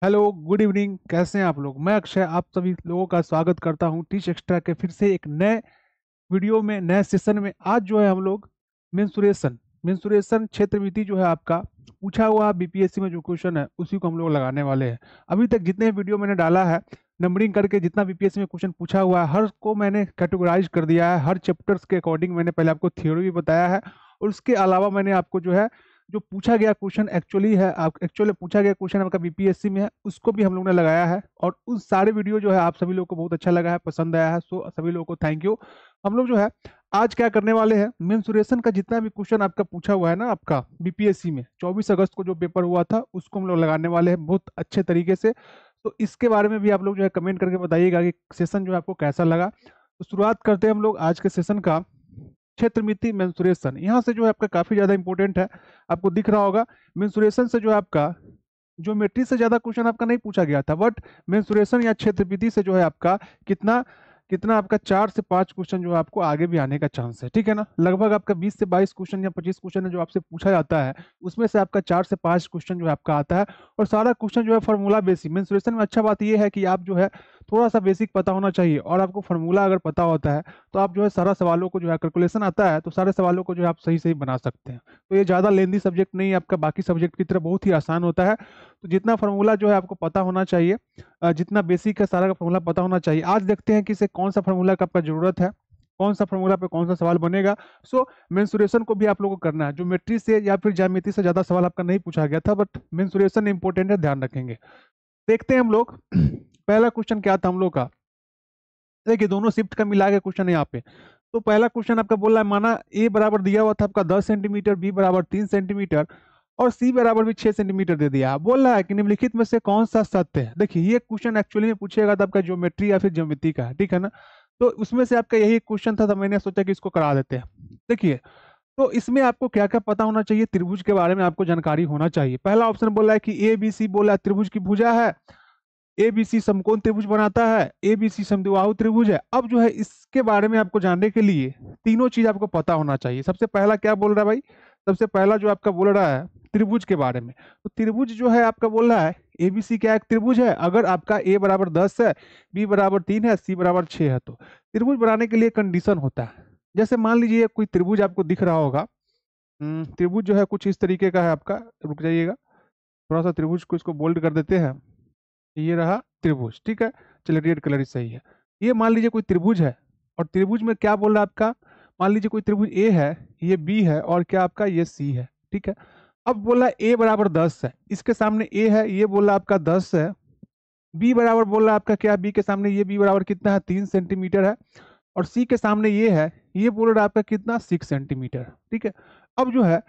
Hello, good evening. कैसे हैं आप लोग? मैं अक्षय आप सभी लोगों का स्वागत करता हूं टीच एक्स्ट्रा के फिर से एक नए वीडियो में, नए सेशन में। आज जो है हम लोग मेंसुरेशन मेंसुरेशन क्षेत्रविधि जो है आपका पूछा हुआ बीपीएससी में जो क्वेश्चन है उसी को हम लोग लगाने वाले हैं। अभी तक जितने वीडियो मैंने डाला है नंबरिंग करके, जितना बीपीएससी में क्वेश्चन पूछा हुआ है हर को मैंने कैटेगराइज कर दिया है। हर चैप्टर्स के अकॉर्डिंग मैंने पहले आपको थ्योरी भी बताया है, और उसके अलावा मैंने आपको जो है जो पूछा गया क्वेश्चन एक्चुअली है, आप एक्चुअली पूछा गया क्वेश्चन आपका बीपीएससी में है, उसको भी हम लोग ने लगाया है। और उस सारे वीडियो जो है आप सभी लोगों को बहुत अच्छा लगा है, पसंद आया है। सो सभी लोगों को थैंक यू। हम लोग जो है आज क्या करने वाले हैं, मेंसुरेशन का जितना भी क्वेश्चन आपका पूछा हुआ है ना, आपका बीपीएससी में 24 अगस्त को जो पेपर हुआ था उसको हम लोग लगाने वाले हैं बहुत अच्छे तरीके से। तो इसके बारे में भी आप लोग जो है कमेंट करके बताइएगा कि सेशन जो है आपको कैसा लगा। तो शुरुआत करते हैं हम लोग आज के सेशन का। क्षेत्र मिति मेंसुरेशन यहाँ से जो है आपका काफी ज्यादा इंपॉर्टेंट है, आपको दिख रहा होगा। मेंसुरेशन से जो है आपका ज्योमेट्री से ज्यादा क्वेश्चन आपका नहीं पूछा गया था, बट मेंसुरेशन या क्षेत्रविधि से जो है आपका कितना कितना आपका 4 से 5 क्वेश्चन जो है आपको आगे भी आने का चांस है। ठीक है ना, लगभग आपका 20 से 22 क्वेश्चन या 25 क्वेश्चन है जो आपसे पूछा जाता है, उसमें से आपका 4 से 5 क्वेश्चन जो है आपका आता है। और सारा क्वेश्चन जो है फॉर्मूला बेसिक। मेंसुरेशन में अच्छा बात यह है कि आप जो है थोड़ा सा बेसिक पता होना चाहिए, और आपको फॉर्मूला अगर पता होता है तो आप जो है सारा सवालों को जो है कैलकुलेशन आता है तो सारे सवालों को जो है आप सही सही बना सकते हैं। तो ये ज़्यादा लेंदी सब्जेक्ट नहीं है आपका, बाकी सब्जेक्ट की तरह बहुत ही आसान होता है। तो जितना फार्मूला जो है आपको पता होना चाहिए, जितना बेसिक है सारा का फार्मूला पता होना चाहिए। आज देखते हैं कि इसे कौन सा फार्मूला का आपका जरूरत है, कौन सा फार्मूला पे कौन सा सवाल बनेगा। सो मेंसुरेशन को भी आप लोगों को करना है। ज्योमेट्री से या फिर ज्यामिति से ज्यादा सवाल आपका नहीं पूछा गया था, बट मेंसुरेशन इंपॉर्टेंट है, ध्यान रखेंगे। देखते हैं हम लोग पहला क्वेश्चन क्या था हम लोग का। देखिए दोनों शिफ्ट का मिला के क्वेश्चन है यहाँ पे। तो पहला क्वेश्चन आपका बोल रहा है, माना ए बराबर दिया हुआ था आपका 10 सेंटीमीटर, बी बराबर 3 सेंटीमीटर और सी बराबर भी 6 सेंटीमीटर दे दिया। बोल रहा है कि निम्नलिखित में से कौन सा सत्य है। देखिए ये क्वेश्चन एक्चुअली में पूछेगा था आपका ज्योमेट्री या फिर ज्योमिति का है, ठीक है ना। तो उसमें से आपका यही क्वेश्चन था, तो मैंने सोचा कि इसको करा देते हैं। देखिए तो इसमें आपको क्या क्या पता होना चाहिए, त्रिभुज के बारे में आपको जानकारी होना चाहिए। पहला ऑप्शन बोला है कि ए बी सी, बोला त्रिभुज की भुजा है। एबीसी समकोण त्रिभुज बनाता है, एबीसी समद्विबाहु त्रिभुज है। अब जो है इसके बारे में आपको जानने के लिए तीनों चीज आपको पता होना चाहिए। सबसे पहला क्या बोल रहा है भाई, सबसे पहला जो आपका बोल रहा है त्रिभुज के बारे में। तो त्रिभुज जो है आपका बोल रहा है एबीसी क्या एक त्रिभुज है, अगर आपका ए बराबर 10 है, बी बराबर 3 है, सी बराबर 6 है। तो त्रिभुज बनाने के लिए कंडीशन होता है। जैसे मान लीजिए कोई त्रिभुज आपको दिख रहा होगा। त्रिभुज जो है कुछ इस तरीके का है आपका। रुक जाइएगा, थोड़ा सा त्रिभुज को इसको बोल्ड कर देते हैं। ये रहा त्रिभुज, ठीक है। चलिए रेड कलर ही सही है। ये मान लीजिए कोई त्रिभुज है, और त्रिभुज में क्या बोल रहा है आपका, मान लीजिए कोई त्रिभुज ए है, ये बी है, और क्या आपका ये सी है, ठीक है। अब बोला ए बराबर 10 है, इसके सामने ए है, ये बोला आपका 10 है। बी बराबर बोल रहा है आपका क्या, बी के सामने ये बी बराबर कितना है, 3 सेंटीमीटर है। और सी के सामने ये है, ये बोल रहा है आपका कितना, 6 सेंटीमीटर, ठीक है। अब जो है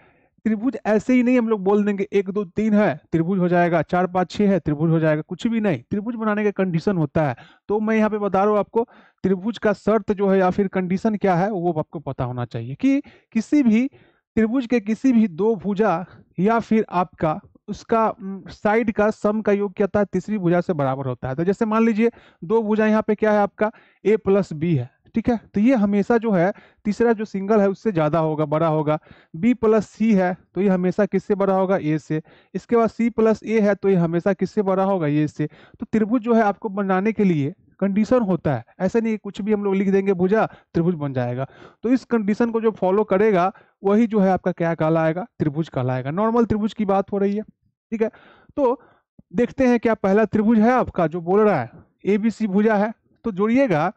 त्रिभुज ऐसे ही नहीं हम लोग बोल देंगे 1 2 3 है त्रिभुज हो जाएगा, 4 5 6 है त्रिभुज हो जाएगा, कुछ भी नहीं। त्रिभुज बनाने का कंडीशन होता है। तो मैं यहाँ पे बता रहा हूँ आपको, त्रिभुज का शर्त जो है या फिर कंडीशन क्या है वो आपको पता होना चाहिए कि किसी भी त्रिभुज के किसी भी दो भुजा या फिर आपका उसका साइड का सम का योग क्या होता है, तीसरी भुजा से बराबर होता है। तो जैसे मान लीजिए दो भुजा यहाँ पे क्या है आपका, ए प्लस बी है, ठीक है। तो ये हमेशा जो है तीसरा जो सिंगल है उससे ज्यादा होगा, बड़ा होगा। बी प्लस सी है तो ये हमेशा किससे बड़ा होगा, ए से। इसके बाद सी प्लस ए है तो ये हमेशा किससे बड़ा होगा, ए से। तो त्रिभुज जो है आपको बनाने के लिए कंडीशन होता है, ऐसा नहीं कुछ भी हम लोग लिख देंगे भुजा त्रिभुज बन जाएगा। तो इस कंडीशन को जो फॉलो करेगा वही जो है आपका क्या कहलाएगा, त्रिभुज कहलाएगा। नॉर्मल त्रिभुज की बात हो रही है, ठीक है। तो देखते हैं क्या पहला त्रिभुज है आपका जो बोल रहा है एबीसी भुजा है। तो जोड़िएगा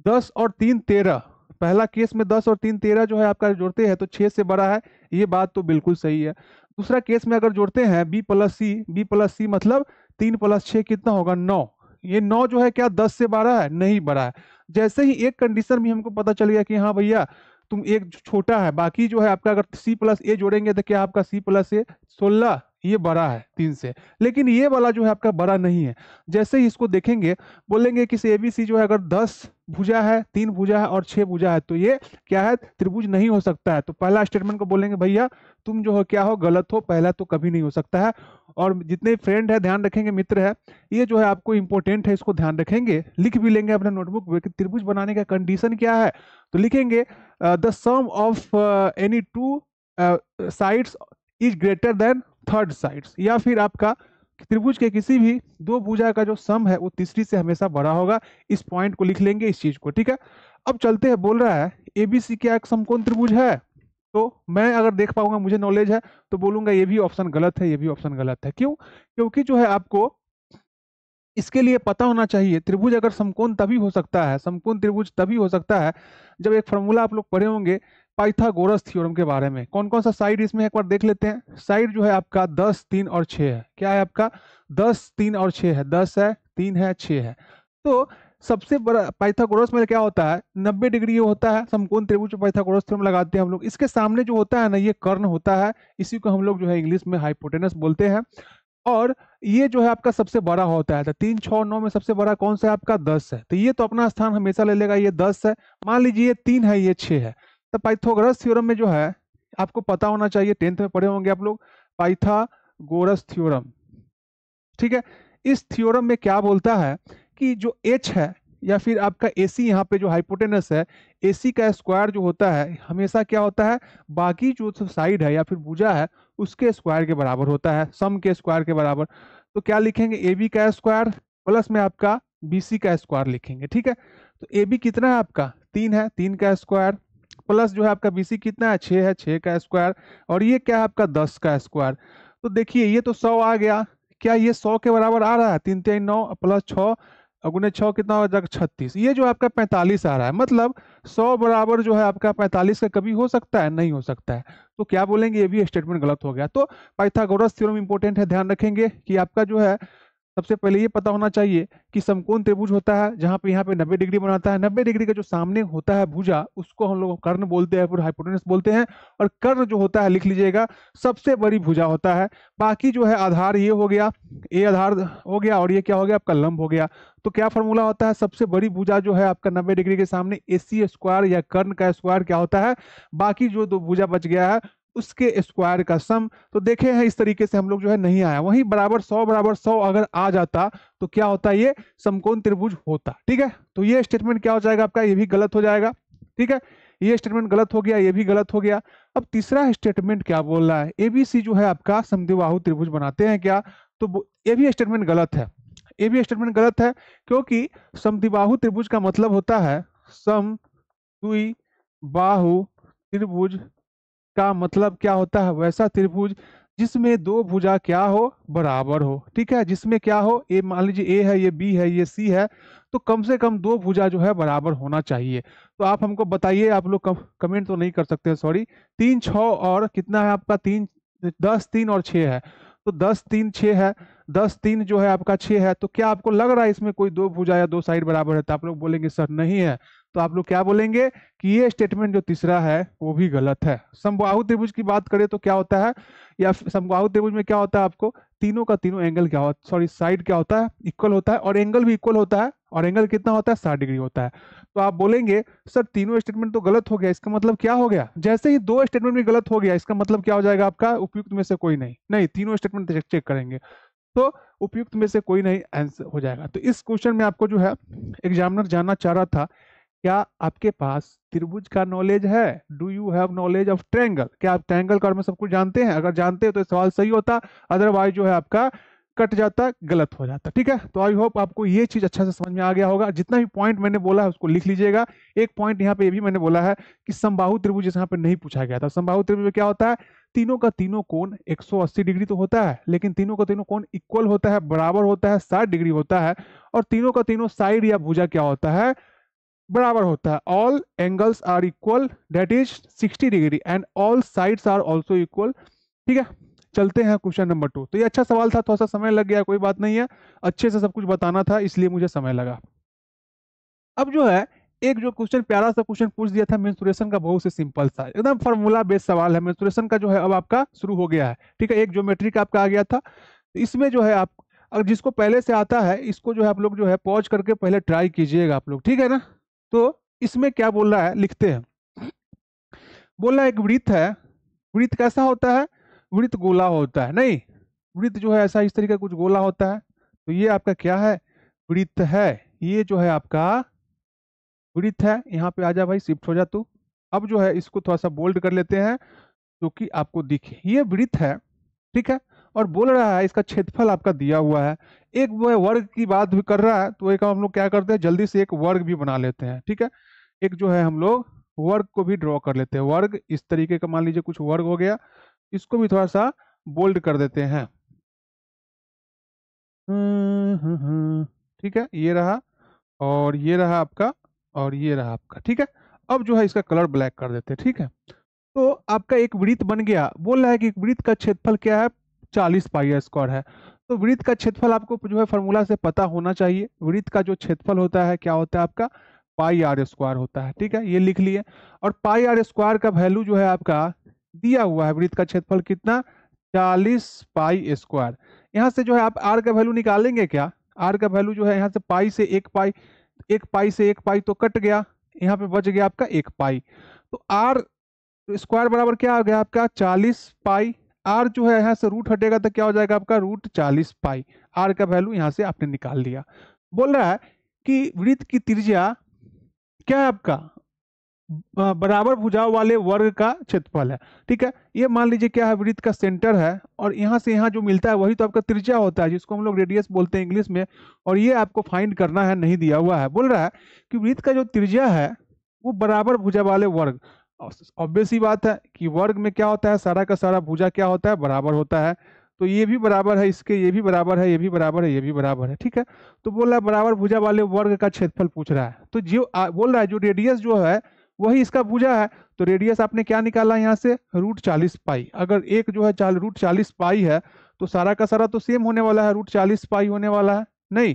10 और 3 13। पहला केस में 10 और 3 13 जो है आपका जोड़ते हैं तो 6 से बड़ा है, ये बात तो बिल्कुल सही है। दूसरा केस में अगर जोड़ते हैं बी प्लस सी, बी प्लस सी मतलब 3 प्लस 6 कितना होगा, 9। ये 9 जो है क्या 10 से बड़ा है, नहीं बड़ा है। जैसे ही एक कंडीशन भी हमको पता चल गया कि हाँ भैया तुम एक छोटा है, बाकी जो है आपका अगर सी प्लस ए जोड़ेंगे तो क्या आपका सी प्लस ए 16, ये बड़ा है 3 से। लेकिन ये वाला जो है आपका बड़ा नहीं है। जैसे ही इसको देखेंगे बोलेंगे कि एबीसी जो है अगर 10 भुजा है, 3 भुजा है और 6 भुजा है तो ये क्या है, त्रिभुज नहीं हो सकता है। तो पहला स्टेटमेंट को बोलेंगे भैया तुम जो हो क्या हो, गलत हो, पहला तो कभी नहीं हो सकता है। और जितने फ्रेंड है ध्यान रखेंगे, मित्र है, ये जो है आपको इंपॉर्टेंट है, इसको ध्यान रखेंगे, लिख भी लेंगे अपना नोटबुक में कि त्रिभुज बनाने का कंडीशन क्या है। तो लिखेंगे the sum of any 2 sides is greater than third sides, या फिर आपका त्रिभुज के किसी भी दो भुजा का जो सम है वो तीसरी से हमेशा बड़ा होगा। इस पॉइंट को लिख लेंगे, इस चीज को, ठीक है। अब चलते हैं, बोल रहा है एबीसी क्या एक समकोण त्रिभुज है। तो मैं अगर देख पाऊंगा, मुझे नॉलेज है, तो बोलूंगा ये भी ऑप्शन गलत है, ये भी ऑप्शन गलत है। क्यों? क्योंकि जो है आपको इसके लिए पता होना चाहिए त्रिभुज अगर समकोण तभी हो सकता है, समकोण त्रिभुज तभी हो सकता है जब एक फॉर्मूला आप लोग पढ़े होंगे पाइथागोरस थ्योरम के बारे में। कौन कौन सा साइड इसमें एक बार देख लेते हैं। साइड जो है आपका 10, 3 और 6 है। क्या है आपका? 10, 3 और 6 है। 10 है, 3 है, 6 है। तो सबसे बड़ा पाइथागोरस में क्या होता है, 90 डिग्री ये होता है समकोण त्रिभुज। पाइथागोरस थ्योरम लगाते हैं हम लोग। इसके सामने जो होता है ना, ये कर्ण होता है। इसी को हम लोग जो है इंग्लिश में हाइपोटेनस बोलते हैं। और ये जो है आपका सबसे बड़ा होता है। तो 3, 6, 9 में सबसे बड़ा कौन सा है आपका? 10 है। तो ये तो अपना स्थान हमेशा ले लेगा, ये 10 है। मान लीजिए ये 3 है, ये 6 है। तो पाइथागोरस थ्योरम में जो है आपको पता होना चाहिए, 10th में पढ़े होंगे आप लोग, पाइथागोरस थ्योरम, ठीक है। इस थ्योरम में क्या बोलता है कि जो h है या फिर आपका AC, यहाँ पे जो हाइपोटेनस है, AC का स्क्वायर जो होता है हमेशा क्या होता है, बाकी जो साइड है या फिर भुजा है उसके स्क्वायर के बराबर होता है, सम के स्क्वायर के बराबर। तो क्या लिखेंगे? AB का स्क्वायर प्लस में आपका BC का स्क्वायर लिखेंगे, ठीक है। तो AB कितना है आपका? 3 है, 3 का स्क्वायर प्लस जो है आपका BC कितना है? 6 है, 6 का स्क्वायर। और ये क्या है आपका? 10 का स्क्वायर। तो देखिए ये तो 100 आ गया। क्या ये 100 के बराबर आ रहा है? 3, 3, 9 प्लस 6 गुने 6 कितना हो जाएगा? 36। ये जो आपका 45 आ रहा है, मतलब 100 बराबर जो है आपका 45 का कभी हो सकता है? नहीं हो सकता है। तो क्या बोलेंगे? ये भी स्टेटमेंट गलत हो गया। तो पाइथागोरस थ्योरम इंपॉर्टेंट है, ध्यान रखेंगे कि आपका जो है सबसे पहले ये पता होना चाहिए कि समकोण त्रिभुज होता है जहां पे यहाँ पे 90 डिग्री बनाता है। 90 डिग्री का जो सामने होता है भुजा, उसको हम लोग कर्ण बोलते हैं, फिर हाइपोटेनस बोलते हैं। और कर्ण जो होता है, लिख लीजिएगा, सबसे बड़ी भुजा होता है। बाकी जो है आधार ये हो गया, ये आधार हो गया, और ये क्या हो गया आपका? लंब हो गया। तो क्या फॉर्मूला होता है? सबसे बड़ी भुजा जो है आपका 90 डिग्री के सामने AC स्क्वायर या कर्ण का स्क्वायर क्या होता है, बाकी जो दो भुजा बच गया है उसके स्क्वायर का सम। तो देखे हैं इस तरीके से हम लोग जो है नहीं आया। वहीं बराबर 100 अगर आ जाता तो क्या होता? ये समकोण त्रिभुज होता, ठीक है। तो ये स्टेटमेंट क्या हो जाएगा आपका? ये भी गलत हो जाएगा, ठीक है। ये स्टेटमेंट गलत हो गया, ये भी गलत हो गया। अब तीसरा स्टेटमेंट क्या बोल रहा है? ABC जो है आपका समद्विबाहु त्रिभुज बनाते हैं क्या? तो ये भी स्टेटमेंट गलत है। ये भी स्टेटमेंट गलत है, क्योंकि समद्विबाहु त्रिभुज का मतलब होता है समद्विबाहु त्रिभुज का मतलब क्या होता है? वैसा त्रिभुज जिसमें दो भुजा क्या हो? बराबर हो, ठीक है। जिसमें क्या हो? ए, मान लीजिए A है, ये B है, ये C है, तो कम से कम दो भुजा जो है बराबर होना चाहिए। तो आप हमको बताइए, आप लोग कमेंट तो नहीं कर सकते, सॉरी। 3, 6 और कितना है आपका? 3, 10, 3 और 6 है। तो 10, 3, 6 है। 10, 3 जो है आपका 6 है। तो क्या आपको लग रहा है इसमें कोई दो भुजा या दो साइड बराबर है? तो आप लोग बोलेंगे सर नहीं है। तो आप लोग क्या बोलेंगे कि ये स्टेटमेंट जो तीसरा है वो भी गलत है। समबाहु त्रिभुज की बात करें तो क्या होता है, या समबाहु त्रिभुज में क्या होता है आपको? तीनों का तीनों एंगल क्या होता है, सॉरी साइड क्या होता है? इक्वल होता है, और एंगल भी इक्वल होता है। और एंगल कितना होता है? 60 डिग्री होता है। तो आप बोलेंगे सर तीनों स्टेटमेंट तो गलत हो गया, इसका मतलब क्या हो गया? जैसे ही दो स्टेटमेंट भी गलत हो गया, इसका मतलब क्या हो जाएगा आपका? उपयुक्त में से कोई नहीं। नहीं, तीनों स्टेटमेंट चेक करेंगे तो उपयुक्त में से कोई नहीं आंसर हो जाएगा। तो इस क्वेश्चन में आपको जो है एग्जामिनर जानना चाह रहा था, क्या आपके पास त्रिभुज का नॉलेज है? Do you have knowledge of triangle? क्या आप ट्रायंगल के बारे में सब कुछ जानते हैं? अगर जानते हैं तो सवाल सही होता, अदरवाइज जो है आपका कट जाता, गलत हो जाता, ठीक है। तो आई होप आपको ये चीज अच्छा से समझ में आ गया होगा। जितना भी पॉइंट मैंने बोला है उसको लिख लीजिएगा। एक पॉइंट यहाँ पे ये भी मैंने बोला है कि समबाहु त्रिभुज यहाँ पे नहीं पूछा गया था। समबाहु त्रिभुज में क्या होता है? तीनों का तीनों कोण 180 डिग्री तो होता है, लेकिन तीनों का तीनों कोण इक्वल होता है, बराबर होता है, 60 डिग्री होता है। और तीनों का तीनों साइड या भुजा क्या होता है? बराबर होता है। All angles are equal, that is 60 degree, and all sides are also equal, ठीक है। चलते हैं क्वेश्चन नंबर 2। तो ये अच्छा सवाल था, थोड़ा सा समय लग गया, कोई बात नहीं है, अच्छे से सब कुछ बताना था इसलिए मुझे समय लगा। अब जो है एक जो क्वेश्चन, प्यारा सा क्वेश्चन पूछ दिया था मेंस्ट्रुएशन का, बहुत से सिंपल सा एकदम फार्मूला बेस्ड सवाल है। मेंस्ट्रुएशन का जो है अब आपका शुरू हो गया है, ठीक है। एक ज्योमेट्री का आपका आ गया था, इसमें जो है आप अगर जिसको पहले से आता है इसको जो है आप लोग जो है पॉज करके पहले ट्राई कीजिएगा आप लोग, ठीक है ना। तो इसमें क्या बोल रहा है, लिखते हैं। बोल रहा है एक वृत्त है। वृत्त कैसा होता है? वृत्त गोला होता है, नहीं, वृत्त जो है ऐसा इस तरीके का कुछ गोला होता है। तो ये आपका क्या है? वृत्त है। ये जो है आपका वृत्त है। यहाँ पे आ जा भाई, शिफ्ट हो जा तू। अब जो है इसको थोड़ा सा बोल्ड कर लेते हैं, जो कि आपको दिखे। ये वृत्त है, ठीक है। और बोल रहा है इसका क्षेत्रफल आपका दिया हुआ है। एक वो है वर्ग की बात भी कर रहा है, तो एक हम लोग क्या करते हैं, जल्दी से एक वर्ग भी बना लेते हैं। ठीक है, एक जो है हम लोग वर्ग को भी ड्रॉ कर लेते हैं। वर्ग इस तरीके का मान लीजिए कुछ वर्ग हो गया, इसको भी थोड़ा सा बोल्ड कर देते हैं। ठीक है, ये रहा और ये रहा आपका और ये रहा आपका। ठीक है, अब जो है इसका कलर ब्लैक कर देते हैं। ठीक है, तो आपका एक वृत्त बन गया। बोल रहा है कि वृत्त का क्षेत्रफल क्या है, 40 पाई स्क्वायर है। तो वृत्त का क्षेत्रफल आपको जो है फॉर्मूला से पता होना चाहिए। वृत्त का जो क्षेत्रफल होता है क्या होता है आपका, पाई आर स्क्वायर होता है। ठीक है, ये लिख लिए। और पाई आर स्क्वायर का वैल्यू जो है आपका दिया हुआ है, वृत्त का क्षेत्रफल कितना, 40 पाई स्क्वायर। यहाँ से जो है आप आर का वैल्यू निकालेंगे क्या, आर का वैल्यू जो है यहाँ से पाई से एक पाई, एक पाई से एक पाई तो कट गया, यहाँ पे बच गया आपका एक पाई। तो आर स्क्वायर बराबर क्या हो गया आपका 40 पाई। आर जो है यहाँ से रूट हटेगा तो क्या हो जाएगा आपका रूट 40 पाई। आर का वैल्यू यहाँ से आपने निकाल लिया। बोल रहा है कि वृत्त की त्रिज्या क्या है आपका, बराबर भुजाओं वाले वर्ग का क्षेत्रफल है। ठीक है, ये मान लीजिए क्या है, वृत्त का सेंटर है और यहाँ से यहाँ जो मिलता है वही तो आपका त्रिज्या होता है, जिसको हम लोग रेडियस बोलते हैं इंग्लिश में। और ये आपको फाइंड करना है, नहीं दिया हुआ है। बोल रहा है कि वृत्त का जो त्रिज्या है वो बराबर भुजा वाले वर्ग। ऑब्वियस ही बात है कि वर्ग में क्या होता है, सारा का सारा भुजा क्या होता है, बराबर होता है। तो ये भी बराबर है इसके, ये भी बराबर है, ये भी बराबर है, ये भी बराबर है। ठीक है, तो बोल रहा है बराबर भुजा वाले वर्ग का क्षेत्रफल पूछ रहा है। तो जो बोल रहा है जो रेडियस जो है वही इसका भुजा है। तो रेडियस आपने क्या निकाला यहाँ से, रूट 40 पाई। अगर एक जो है रूट 40 पाई है तो सारा का सारा तो सेम होने वाला है, रूट 40 पाई होने वाला है। नहीं,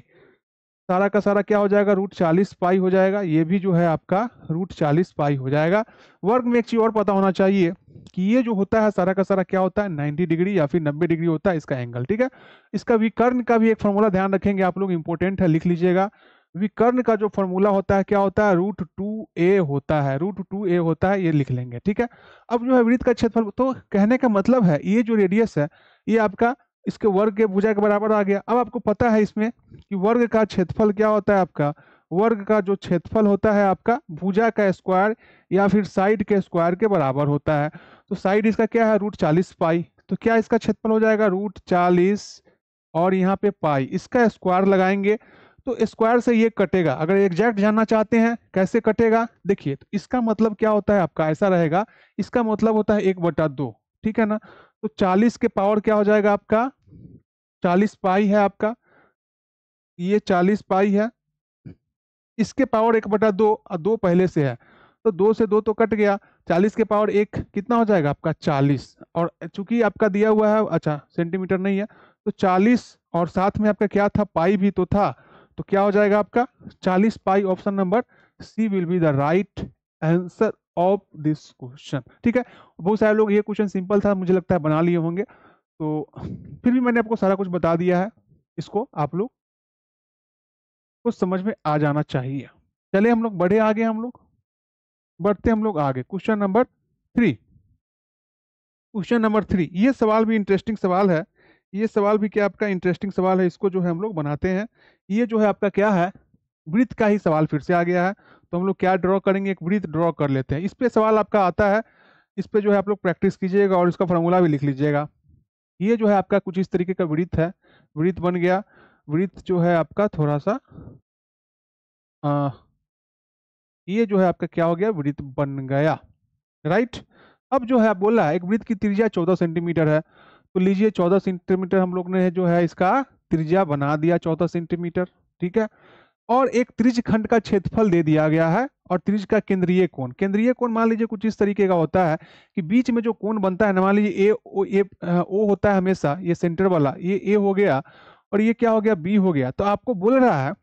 सारा का सारा क्या हो जाएगा, रूट 40 पाई हो जाएगा। ये भी जो है आपका रूट 40 पाई हो जाएगा। वर्ग में एक चीज और पता होना चाहिए कि ये जो होता है सारा का सारा क्या होता है, 90 डिग्री या फिर 90 डिग्री होता है इसका एंगल। ठीक है, इसका विकर्ण का भी एक फॉर्मूला ध्यान रखेंगे आप लोग, इंपॉर्टेंट है, लिख लीजिएगा। विकर्ण का जो फॉर्मूला होता है क्या होता है, रूट 2a होता है, रूट 2a होता है, ये लिख लेंगे। ठीक है, अब जो है वृत्त का क्षेत्रफल, तो कहने का मतलब है ये जो रेडियस है ये आपका इसके वर्ग के भुजा के बराबर आ गया। अब आपको पता है इसमें कि वर्ग का क्षेत्रफल क्या होता है आपका, वर्ग का जो क्षेत्रफल होता है आपका भुजा का स्क्वायर या फिर साइड के स्क्वायर के बराबर होता है। तो साइड इसका क्या है, रूट 40 पाई। तो क्या इसका क्षेत्रफल हो जाएगा, रूट 40 और यहाँ पे पाई, इसका स्क्वायर लगाएंगे तो स्क्वायर से ये कटेगा। अगर एग्जैक्ट जानना चाहते हैं कैसे कटेगा, देखिए तो इसका मतलब क्या होता है आपका, ऐसा रहेगा, इसका मतलब होता है 1/2। ठीक है ना, तो 40 के पावर क्या हो जाएगा आपका, 40 पाई है आपका, ये 40 पाई है, इसके पावर 1/2 और 2 पहले से है तो 2 से 2 तो कट गया, 40 के पावर 1 कितना हो जाएगा आपका 40। और चूंकि आपका दिया हुआ है, अच्छा सेंटीमीटर नहीं है, तो 40 और साथ में आपका क्या था, पाई भी तो था। तो क्या हो जाएगा आपका 40 पाई। Option number C will be the right answer of this question. ठीक है, बहुत सारे लोग, ये क्वेश्चन सिंपल था, मुझे लगता है बना लिए होंगे, तो फिर भी मैंने आपको सारा कुछ बता दिया है, इसको आप लोग को समझ में आ जाना चाहिए। चले हम लोग बढ़े आगे, हम लोग बढ़ते हम लोग आगे। क्वेश्चन नंबर 3, क्वेश्चन नंबर 3, ये सवाल भी इंटरेस्टिंग सवाल है। ये सवाल भी क्या आपका इंटरेस्टिंग सवाल है, इसको जो है हम लोग बनाते हैं। ये जो है आपका क्या है, वृत्त का ही सवाल फिर से आ गया है। तो हम लोग क्या ड्रॉ करेंगे, एक वृत्त ड्रॉ कर लेते हैं। इस पे सवाल आपका आता है, इस पे जो है आप लोग प्रैक्टिस कीजिएगा और इसका फॉर्मूला भी लिख लीजिएगा। ये जो है आपका कुछ इस तरीके का वृत्त है, वृत्त बन गया। वृत्त जो है आपका थोड़ा सा ये जो है आपका क्या हो गया, वृत्त बन गया, राइट। अब जो है आप बोल रहा है एक वृत्त की त्रिज्या 14 सेंटीमीटर है, तो लीजिए 14 सेंटीमीटर हम लोग ने जो है इसका त्रिज्या बना दिया 14 सेंटीमीटर। ठीक है, और एक त्रिज्य खंड का क्षेत्रफल दे दिया गया है और त्रिज्य का केंद्रीय कोण, केंद्रीय कोण मान लीजिए कुछ इस तरीके का होता है कि बीच में जो कोण बनता है ना, मान लीजिए ओ होता है हमेशा, ये सेंटर वाला ये ए हो गया और ये क्या हो गया, बी हो गया। तो आपको बोल रहा है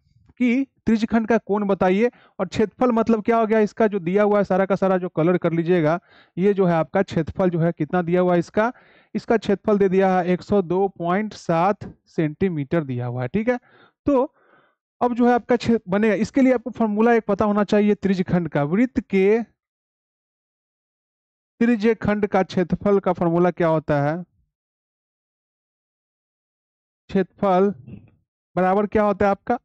कि त्रिज्यखंड का कोण बताइए, और क्षेत्रफल मतलब क्या हो गया, इसका जो दिया हुआ है सारा का सारा जो कलर कर लीजिएगा, ये जो है आपका क्षेत्रफल जो है कितना दिया हुआ है, इसका इसका क्षेत्रफल दे दिया है 102.7 सेंटीमीटर दिया हुआ है। ठीक है, तो अब जो है आपका बनेगा, इसके लिए आपको फॉर्मूला एक पता होना चाहिए त्रिज्यखंड का। वृत्त के त्रिज्यखंड का क्षेत्रफल का फॉर्मूला क्या होता है, क्षेत्रफल बराबर क्या होता है आपका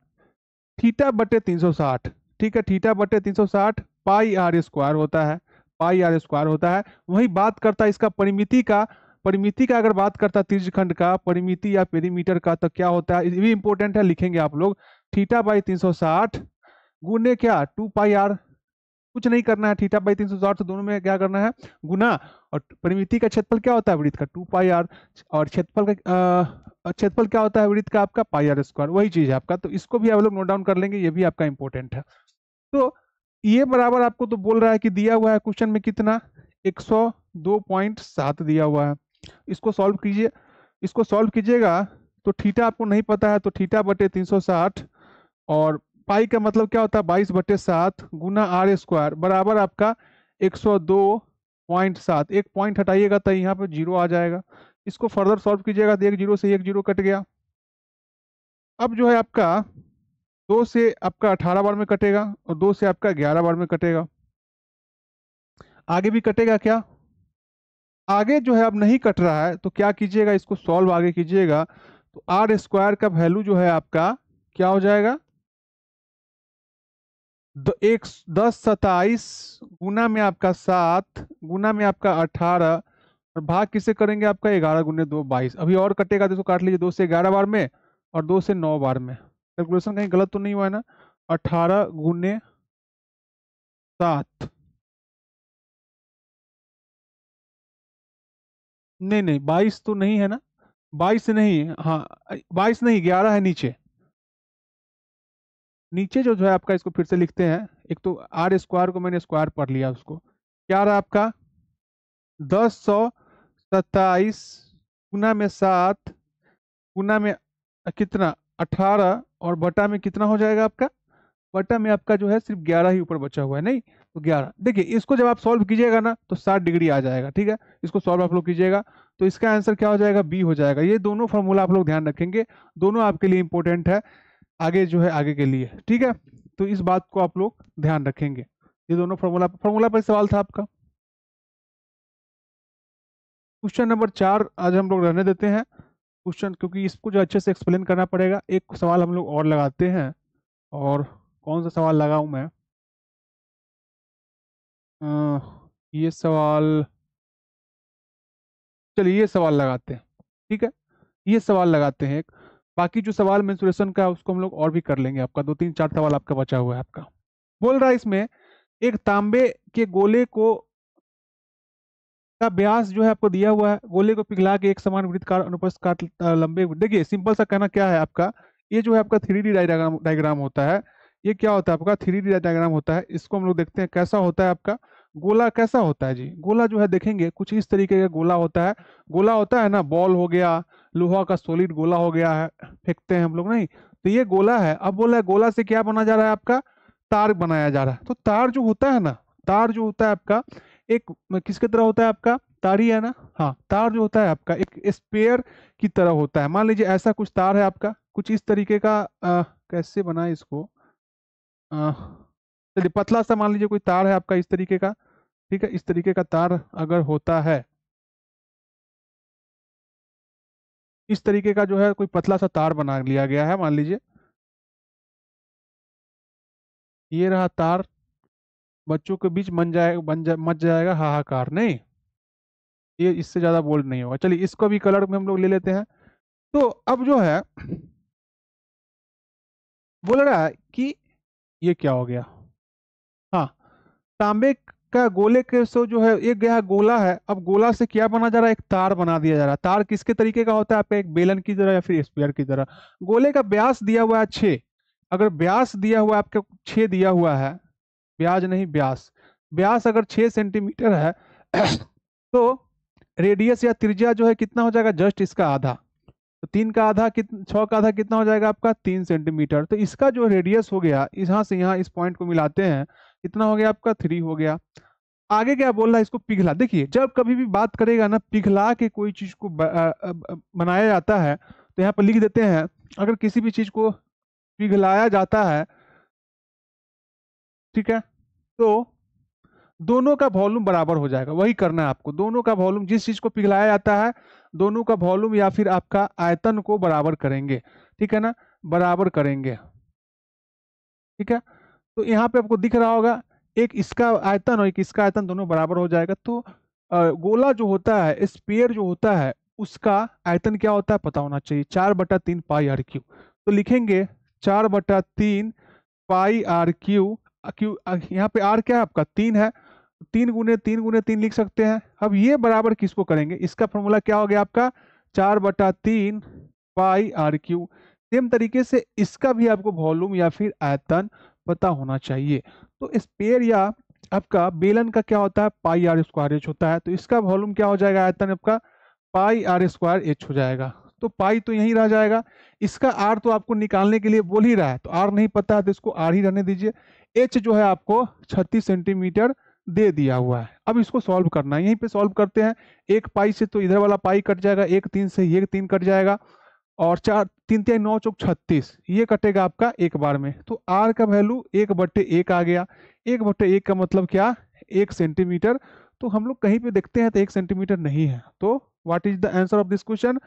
थीटा बटे 360। ठीक है, थीटा बटे 360 पाई आर स्क्वायर होता है, पाई आर स्क्वायर होता है। वही बात करता है इसका परिमिति का, परिमिति का अगर बात करता त्रिज्यखंड का परिमिति या पेरीमीटर का, तो क्या होता है, ये भी इंपॉर्टेंट है, लिखेंगे आप लोग। थीटा बाई 360 गुने क्या 2 पाई आर। कुछ नहीं करना है, थीटा बाई 360 से दोनों में क्या करना है, गुना। और परिमिति का क्षेत्रफल क्या होता है वृत्त का, 2 पाई आर। और क्षेत्रफल का क्षेत्रफल क्या होता है वृत्त का, आपका पाई r²। वही चीज है आपका, तो इसको भी आप लोग नोट डाउन कर लेंगे, ये भी आपका इंपॉर्टेंट है। तो ये बराबर आपको तो बोल रहा है कि दिया हुआ है क्वेश्चन में कितना, 102.7 दिया हुआ है। इसको सॉल्व कीजिए, इसको सॉल्व कीजिएगा तो थीटा आपको नहीं पता है, तो थीटा बटे 360 और पाई का मतलब क्या होता है 22/7 गुना r² बराबर आपका 102.7। एक पॉइंट हटाइएगा तो यहाँ पे 0 आ जाएगा। इसको फर्दर सॉल्व कीजिएगा तो एक 0 से एक 0 कट गया। अब जो है आपका 2 से आपका 18 बार में कटेगा और 2 से आपका 11 बार में कटेगा। आगे भी कटेगा क्या, आगे जो है अब नहीं कट रहा है, तो क्या कीजिएगा, इसको सॉल्व आगे कीजिएगा तो r² का वैल्यू जो है आपका क्या हो जाएगा, 1027 गुना में आपका 7 गुना में आपका 18 और भाग किसे करेंगे आपका 11 गुने 2 22। अभी और कटेगा तो इसको काट लीजिए, 2 से 11 बार में और 2 से 9 बार में। कैलकुलेशन कहीं गलत तो नहीं हुआ है ना, 18 गुने 7, नहीं नहीं 22 तो नहीं है ना, 22 नहीं, हाँ 22 नहीं 11 है नीचे। नीचे जो है आपका, इसको फिर से लिखते हैं, एक तो r² को मैंने स्क्वायर पढ़ लिया, उसको क्या रहा आपका 1027 गुना में 7 गुना में कितना 18 और बटा में कितना हो जाएगा आपका, बटा में आपका जो है सिर्फ 11 ही ऊपर बचा हुआ है, नहीं तो 11। देखिए इसको जब आप सॉल्व कीजिएगा ना तो 60 डिग्री आ जाएगा, ठीक है। इसको सॉल्व आप लोग कीजिएगा तो इसका आंसर क्या हो जाएगा, बी हो जाएगा। ये दोनों फार्मूला आप लोग ध्यान रखेंगे, दोनों आपके लिए इंपॉर्टेंट है आगे जो है आगे के लिए, ठीक है। तो इस बात को आप लोग ध्यान रखेंगे, ये दोनों फार्मूला फार्मूला पर सवाल था आपका। क्वेश्चन नंबर 4 आज हम लोग रहने देते हैं क्वेश्चन, क्योंकि इसको जो अच्छे से एक्सप्लेन करना पड़ेगा। एक सवाल हम लोग और लगाते हैं, और कौन सा सवाल लगाऊं मैं, ये सवाल, चलिए ये सवाल लगाते हैं, ठीक है। ये सवाल लगाते हैं एक, बाकी जो सवाल मेंसुरेशन का है उसको हम लोग और भी कर लेंगे। आपका 2 3 4 सवाल आपका बचा हुआ है। आपका बोल रहा है इसमें एक तांबे के गोले को का व्यास जो है आपको दिया हुआ है, गोले को पिघला के एक समान वृत्तकार अनुप्रस्थ काट लंबे। देखिए सिंपल सा कहना क्या है आपका, ये जो है आपका 3D डायग्राम होता है। ये क्या होता है आपका 3D डायग्राम होता है। इसको हम लोग देखते हैं कैसा होता है आपका गोला, कैसा होता है जी। गोला जो है देखेंगे कुछ इस तरीके का गोला होता है। गोला होता है ना, बॉल हो गया, लोहा का सॉलिड गोला हो गया है, फेंकते हैं हम लोग, नहीं तो ये गोला है। अब बोला है गोला से क्या बना जा रहा है आपका, तार बनाया जा रहा है। तो तार जो होता है ना, तार जो होता है आपका एक किसके तरह होता है, आपका तार ही है ना। हाँ, तार जो होता है आपका एक स्पेयर की तरह होता है। मान लीजिए ऐसा कुछ तार है आपका, कुछ इस तरीके का, कैसे बनाए इसको, अ, चलिए पतला सा मान लीजिए कोई तार है आपका इस तरीके का, ठीक है। इस तरीके का तार अगर होता है, इस तरीके का जो है कोई पतला सा तार बना लिया गया है, मान लीजिए ये रहा तार। बच्चों के बीच मच जाएगा हाहाकार, नहीं ये इससे ज्यादा बोल्ड नहीं होगा। चलिए इसको भी कलर में हम लोग ले लेते हैं। तो अब जो है बोल रहा है कि ये क्या हो गया, हाँ तांबे का गोले के से जो है एक गया गोला है। अब गोला से क्या बना जा रहा है, एक तार बना दिया जा रहा है। तार किसके तरीके का होता है आपका, एक बेलन की तरह या फिर स्पेयर की तरह। गोले का व्यास दिया हुआ है 6, अगर व्यास दिया हुआ है आपका 6 दिया हुआ है, ब्याज नहीं व्यास, व्यास अगर 6 सेंटीमीटर है तो रेडियस या त्रिज्या जो है कितना हो जाएगा, जस्ट इसका आधा। तो 3 का आधा 6 का आधा कितना हो जाएगा आपका 3 सेंटीमीटर। तो इसका जो रेडियस हो गया, यहाँ से यहाँ इस पॉइंट को मिलाते हैं, कितना हो गया आपका 3 हो गया। आगे क्या बोल रहा है, इसको पिघला। देखिए जब कभी भी बात करेगा ना पिघला के कोई चीज को बनाया जाता है, तो यहाँ पर लिख देते हैं अगर किसी भी चीज को पिघलाया जाता है, ठीक है, तो दोनों का वॉल्यूम बराबर हो जाएगा। वही करना है आपको, दोनों का वॉल्यूम, जिस चीज को पिघलाया जाता है दोनों का वॉल्यूम या फिर आपका आयतन को बराबर करेंगे, ठीक है ना, बराबर करेंगे, ठीक है। तो यहाँ पे आपको दिख रहा होगा एक इसका आयतन और एक इसका आयतन दोनों बराबर हो जाएगा। तो गोला जो होता है, स्फीयर जो होता है, उसका आयतन क्या होता है पता होना चाहिए, 4/3 पाई आर क्यू। तो लिखेंगे 4/3 पाई आर क्यू। क्यू यहाँ पे आर क्या है आपका 3 है, 3 × 3 × 3 लिख सकते हैं। अब ये बराबर किसको करेंगे, इसका फॉर्मूला क्या हो गया आपका 4/3 पाई आर क्यू। सेम तरीके से इसका भी आपको वॉल्यूम या फिर आयतन पता होना चाहिए। तो स्पेयर या आपका बेलन का क्या होता है पाई आर स्क्वायर एच होता है, तो इसका वॉल्यूम क्या हो जाएगा आयतन आपका पाई आर स्क्वायर एच हो जाएगा। तो पाई तो यहीं रह जाएगा, इसका आर तो आपको निकालने के लिए बोल ही रहा है, तो आर नहीं पता है तो इसको आर ही रहने दीजिए। एच जो है आपको 36 सेंटीमीटर दे दिया हुआ है। अब इसको सॉल्व करना है, यहीं पे सॉल्व करते हैं। एक पाई से तो इधर वाला पाई कट जाएगा, एक 3 से ये 3 कट जाएगा, और 4 3 3 9 चौक 36 ये कटेगा आपका एक बार में। तो आर का वैल्यू 1/1 आ गया। 1/1 का मतलब क्या 1 सेंटीमीटर। तो हम लोग कहीं पे देखते हैं तो 1 सेंटीमीटर नहीं है। तो what is the answer of this question,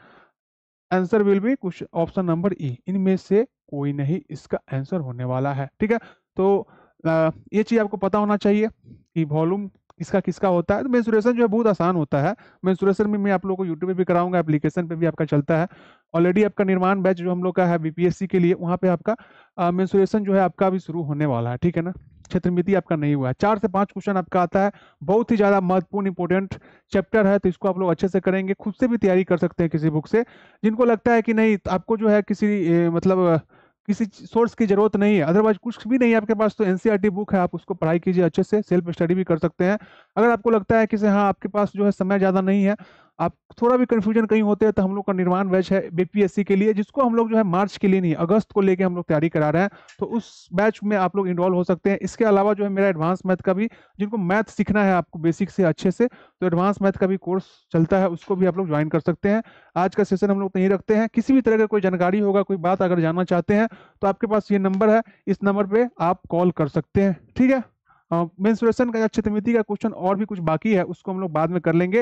answer will be question option number ई, इनमें से कोई नहीं इसका आंसर होने वाला है। ठीक है, तो ये चीज आपको पता होना चाहिए कि वॉल्यूम किसका किसका होता है। तो मेंसुरेशन जो है बहुत आसान होता है। मेंसुरेशन में मैं आप लोगों को यूट्यूब पे भी कराऊंगा, एप्लीकेशन पे भी आपका चलता है। ऑलरेडी आपका निर्माण बैच जो हम लोग का है बीपीएससी के लिए, वहाँ पे आपका मेंसुरेशन जो है आपका अभी शुरू होने वाला है। ठीक है ना, क्षेत्रमिति आपका नहीं हुआ है। 4 से 5 क्वेश्चन आपका आता है, बहुत ही ज्यादा महत्वपूर्ण इंपॉर्टेंट चैप्टर है, तो इसको आप लोग अच्छे से करेंगे। खुद से भी तैयारी कर सकते हैं किसी बुक से। जिनको लगता है कि नहीं आपको जो है किसी मतलब किसी सोर्स की जरूरत नहीं है, अदरवाइज कुछ भी नहीं है आपके पास, तो एनसीईआरटी बुक है, आप उसको पढ़ाई कीजिए अच्छे से, सेल्फ स्टडी भी कर सकते हैं। अगर आपको लगता है कि से हाँ आपके पास जो है समय ज़्यादा नहीं है, आप थोड़ा भी कंफ्यूजन कहीं होते हैं, तो हम लोग का निर्माण बैच है बीपीएससी के लिए, जिसको हम लोग जो है मार्च के लिए नहीं अगस्त को लेके हम लोग तैयारी करा रहे हैं। तो उस बैच में आप लोग इन्वॉल्व हो सकते हैं। इसके अलावा जो है मेरा एडवांस मैथ का भी, जिनको मैथ सीखना है आपको बेसिक से अच्छे से, तो एडवांस मैथ का भी कोर्स चलता है, उसको भी आप लोग ज्वाइन कर सकते हैं। आज का सेशन हम लोग नहीं रखते हैं। किसी भी तरह का कोई जानकारी होगा, कोई बात अगर जानना चाहते हैं, तो आपके पास ये नंबर है, इस नंबर पे आप कॉल कर सकते हैं। ठीक है, मेंसुरेशन का या क्षेत्रमिति का क्वेश्चन और भी कुछ बाकी है, उसको हम लोग बाद में कर लेंगे।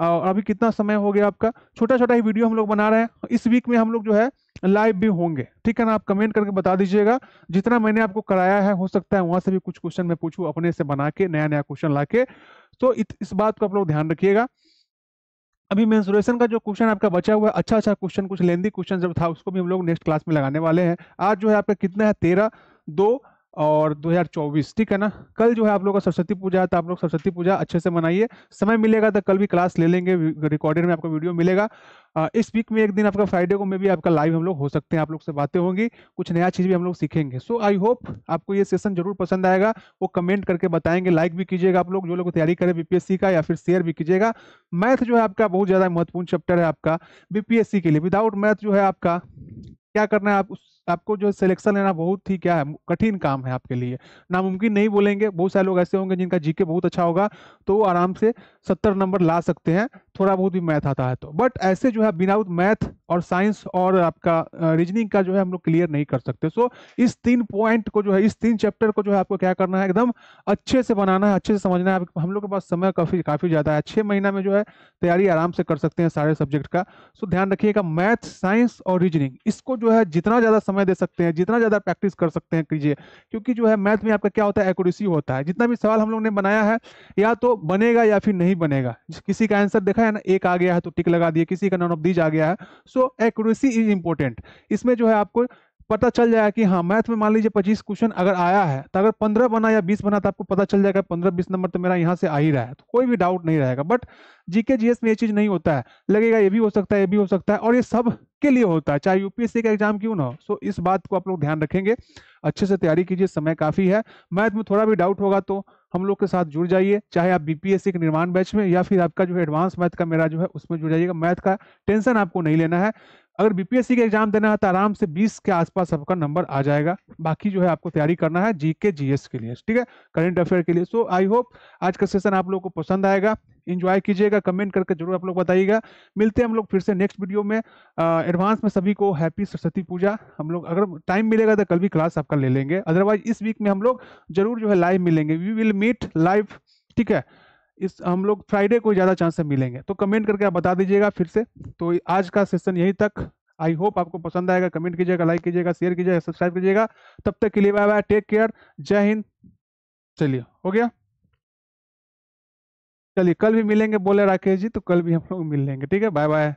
अभी कितना समय हो गया आपका, छोटा छोटा ही वीडियो हम लोग बना रहे हैं। इस वीक में हम लोग जो है लाइव भी होंगे। ठीक है ना, आप कमेंट करके बता दीजिएगा। जितना मैंने आपको कराया है, हो सकता है वहां से भी कुछ क्वेश्चन मैं पूछूं अपने से बना के, नया नया क्वेश्चन ला के। तो इस बात को आप लोग ध्यान रखिएगा। अभी मेंसुरेशन का जो क्वेश्चन आपका बचा हुआ है, अच्छा अच्छा क्वेश्चन, कुछ लेंदी क्वेश्चन जब था, उसको भी हम लोग नेक्स्ट क्लास में लगाने वाले हैं। आज जो है आपका कितना है 13/2/2024। ठीक है ना, कल जो है आप लोग का सरस्वती पूजा है, तो आप लोग सरस्वती पूजा अच्छे से मनाइए। समय मिलेगा तो कल भी क्लास ले लेंगे, रिकॉर्डेड में आपको वीडियो मिलेगा। इस वीक में एक दिन आपका फ्राइडे को में भी आपका लाइव हम लोग हो सकते हैं, आप लोग से बातें होंगी, कुछ नया चीज भी हम लोग सीखेंगे। सो आई होप आपको ये सेशन जरूर पसंद आएगा। वो कमेंट करके बताएंगे, लाइक भी कीजिएगा आप लोग जो लोग तैयारी करें बीपीएससी का, या फिर शेयर भी कीजिएगा। मैथ जो है आपका बहुत ज्यादा महत्वपूर्ण चैप्टर है आपका बीपीएससी के लिए। विदाउट मैथ जो है आपका क्या करना है, आपको जो सिलेक्शन लेना बहुत ही क्या है कठिन काम है आपके लिए, नामुमकिन नहीं बोलेंगे। बहुत सारे लोग ऐसे होंगे जिनका जीके बहुत अच्छा होगा, तो वो आराम से 70 नंबर ला सकते हैं, थोड़ा बहुत भी मैथ आता है तो। बट ऐसे जो है विदाउट मैथ और साइंस और आपका रीजनिंग का जो है हम लोग क्लियर नहीं कर सकते। सो इस 3 पॉइंट को जो है, इस 3 चैप्टर को जो है आपको क्या करना है, एकदम अच्छे से बनाना है, अच्छे से समझना है। हम लोग के पास समय काफी काफी ज्यादा है, 6 महीना में जो है तैयारी आराम से कर सकते हैं सारे सब्जेक्ट का। सो ध्यान रखिएगा, मैथ साइंस और रीजनिंग, इसको जो है जितना ज्यादा समय दे सकते हैं, जितना ज्यादा प्रैक्टिस कर सकते हैं कीजिए। क्योंकि जो है मैथ में आपका क्या होता है, एक्यूरेसी होता है। जितना भी सवाल हम लोग ने बनाया है, या तो बनेगा या फिर नहीं बनेगा। किसी का आंसर देखा है ना, एक आ गया है तो टिक लगा दिए, किसी का नॉन ऑफ दीज आ गया है। सो एक्यूरेसी इज इंपॉर्टेंट। इसमें जो है आपको पता चल जाएगा कि हाँ मैथ में मान लीजिए 25 क्वेश्चन अगर आया है, तो अगर 15 बना या 20 बना, तो आपको पता चल जाएगा 15-20 नंबर तो मेरा यहाँ से आ ही रहा है, तो कोई भी डाउट नहीं रहेगा। बट जीके जीएस में ये चीज नहीं होता है, लगेगा ये भी हो सकता है, ये भी हो सकता है, और ये सब के लिए होता है, चाहे यूपीएससी का एग्जाम क्यों ना हो। सो इस बात को आप लोग ध्यान रखेंगे, अच्छे से तैयारी कीजिए, समय काफी है। मैथ में थोड़ा भी डाउट होगा तो हम लोग के साथ जुड़ जाइए, चाहे आप बीपीएससी के निर्माण बैच में, या फिर आपका जो है एडवांस मैथ का मेरा जो है उसमें जुड़ जाइएगा। मैथ का टेंशन आपको नहीं लेना है। अगर बीपीएससी का एग्जाम देना है तो आराम से 20 के आसपास आपका नंबर आ जाएगा। बाकी जो है आपको तैयारी करना है जीके जीएस के लिए, ठीक है, करंट अफेयर के लिए। सो आई होप आज का सेशन आप लोगों को पसंद आएगा, इंजॉय कीजिएगा, कमेंट करके जरूर आप लोग बताइएगा। मिलते हैं हम लोग फिर से नेक्स्ट वीडियो में। एडवांस में सभी को हैप्पी सरस्वती पूजा। हम लोग अगर टाइम मिलेगा तो कल भी क्लास आपका ले लेंगे, अदरवाइज इस वीक में हम लोग जरूर जो है लाइव मिलेंगे, वी विल मीट लाइव। ठीक है, इस हम लोग फ्राइडे को ज़्यादा चांस से मिलेंगे, तो कमेंट करके आप बता दीजिएगा फिर से। तो आज का सेशन यहीं तक, आई होप आपको पसंद आएगा। कमेंट कीजिएगा, लाइक कीजिएगा, शेयर कीजिएगा, सब्सक्राइब कीजिएगा। तब तक के लिए बाय बाय, टेक केयर, जय हिंद। चलिए, हो गया। चलिए कल भी मिलेंगे बोले राकेश जी, तो कल भी हम लोग मिल लेंगे। ठीक है, बाय बाय।